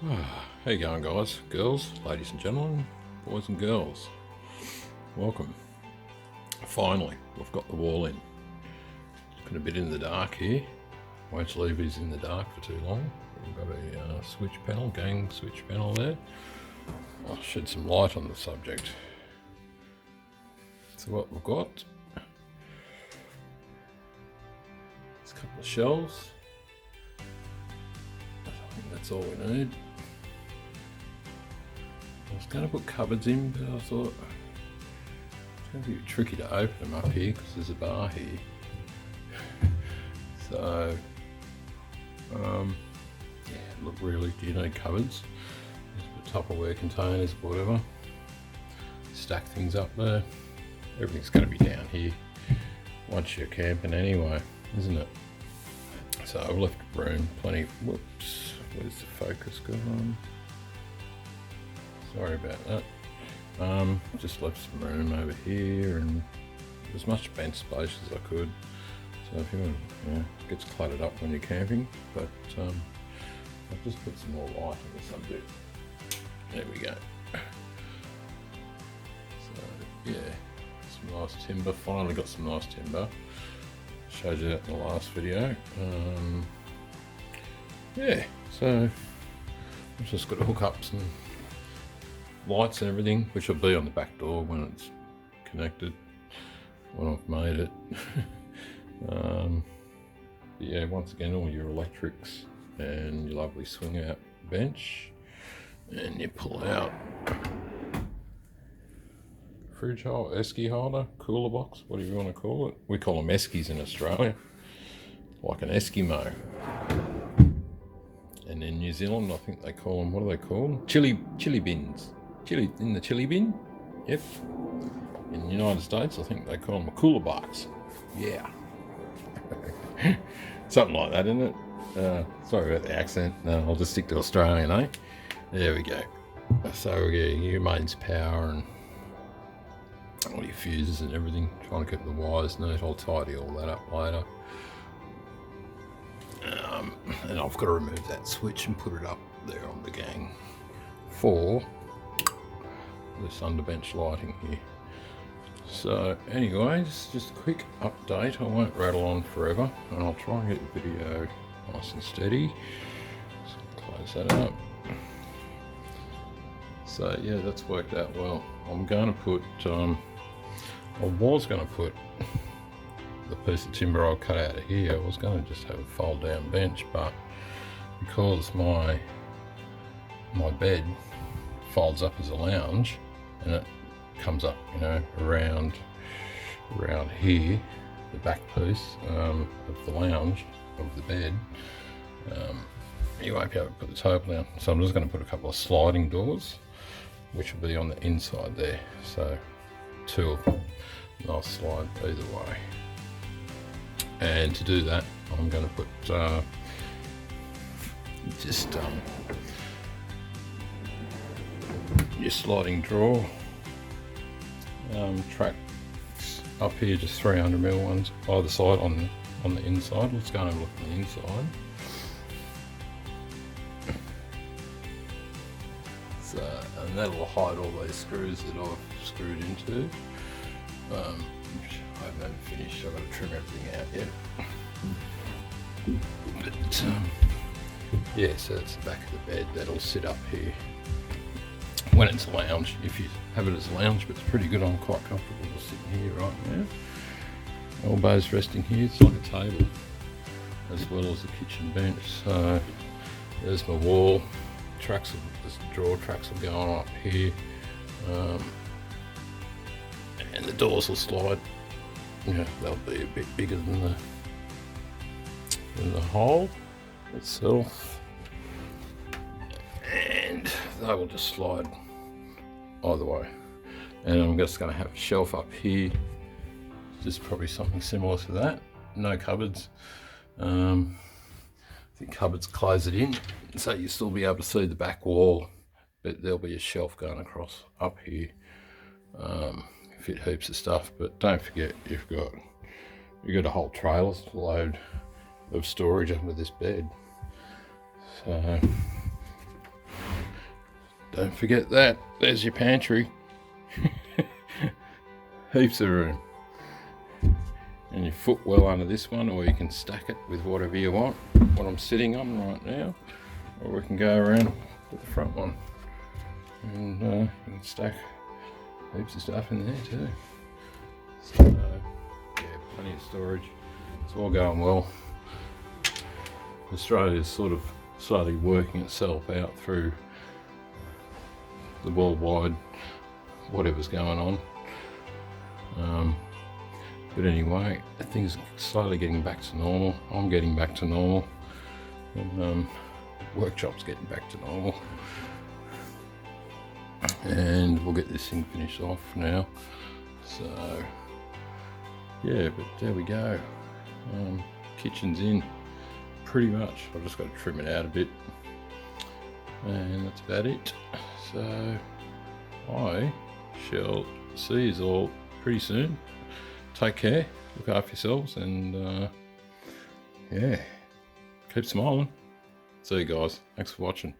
How you going, guys, girls, ladies and gentlemen, boys and girls? Welcome. Finally, we've got the wall in. Looking a bit in the dark here. Won't leave these in the dark for too long. We've got a switch panel, gang switch panel there. I'll shed some light on the subject. So what we've got is a couple of shelves. I think that's all we need. I was going to put cupboards in, but I thought it's going to be tricky to open them up here because there's a bar here. So, yeah, look, really, do you need cupboards? Just put Tupperware containers, whatever. Stack things up there. Everything's going to be down here once you're camping anyway, isn't it? So I've left room, plenty. Whoops, where's the focus gone? Sorry about that. Just left some room over here and as much bench space as I could. So if you want, it gets cluttered up when you're camping, but I've just put some more light on the subject. There we go. So yeah, some nice timber. Finally got some nice timber. Showed you that in the last video. Yeah, so I've just got to hook up some lights and everything, which will be on the back door when it's connected, when I've made it. Yeah, once again, all your electrics and your lovely swing out bench, and you pull out fridge holder, esky holder, cooler box, whatever you want to call it. We call them eskies in Australia, like an Eskimo. And in New Zealand, I think they call them, what do they call them? Chili bins. Chili in the chili bin. Yep. In the United States, I think they call them a cooler box. Yeah. Something like that, isn't it? Sorry about the accent. No, I'll just stick to Australian, eh? There we go. So yeah, your mains power and all your fuses and everything. Trying to keep the wires neat. I'll tidy all that up later. And I've got to remove that switch and put it up there on the gang for this underbench lighting here. So anyways, just a quick update. I won't rattle on forever, and I'll try and get the video nice and steady. So close that up. So yeah, that's worked out well. I'm going to put, I was going to put the piece of timber I cut out of here. I was going to just have a fold down bench, but because my bed folds up as a lounge and it comes up, around here, the back piece of the lounge of the bed, you won't be able to put the table down. So I'm just going to put a couple of sliding doors, which will be on the inside there. So two of them, and I'll slide either way. And to do that, I'm going to put your sliding drawer tracks up here, just 300mm ones either side on the inside. Let's go and have a look on the inside. So, and that'll hide all those screws that I've screwed into. Which I haven't finished. I've got to trim everything out yet. But yeah, so that's the back of the bed. That'll sit up here when it's a lounge. If you have it as a lounge, but it's pretty good. I'm quite comfortable just sitting here right now. Elbows resting here. It's like a table as well as a kitchen bench. So there's my wall. This drawer tracks will go on up here. And the doors will slide. They'll be a bit bigger than the hole itself, and they will just slide either way. And I'm just going to have a shelf up here, just probably something similar to that. No cupboards. I think cupboards close it in, so you'll still be able to see the back wall, but there'll be a shelf going across up here. Fit heaps of stuff, but don't forget you've got a whole trailer load of storage under this bed. So Don't forget that. There's your pantry. Heaps of room. And your foot well under this one, or you can stack it with whatever you want. What I'm sitting on right now. Or we can go around with the front one. And you can stack heaps of stuff in there too. So, yeah, plenty of storage. It's all going well. Australia's sort of slowly working itself out through the worldwide whatever's going on. But anyway, things are slowly getting back to normal. I'm getting back to normal. And workshop's getting back to normal. And we'll get this thing finished off now. So yeah, but there we go. Kitchen's in pretty much. I've just got to trim it out a bit, and that's about it. So I shall see you all pretty soon. Take care, look after yourselves, and yeah, keep smiling. See you guys. Thanks for watching.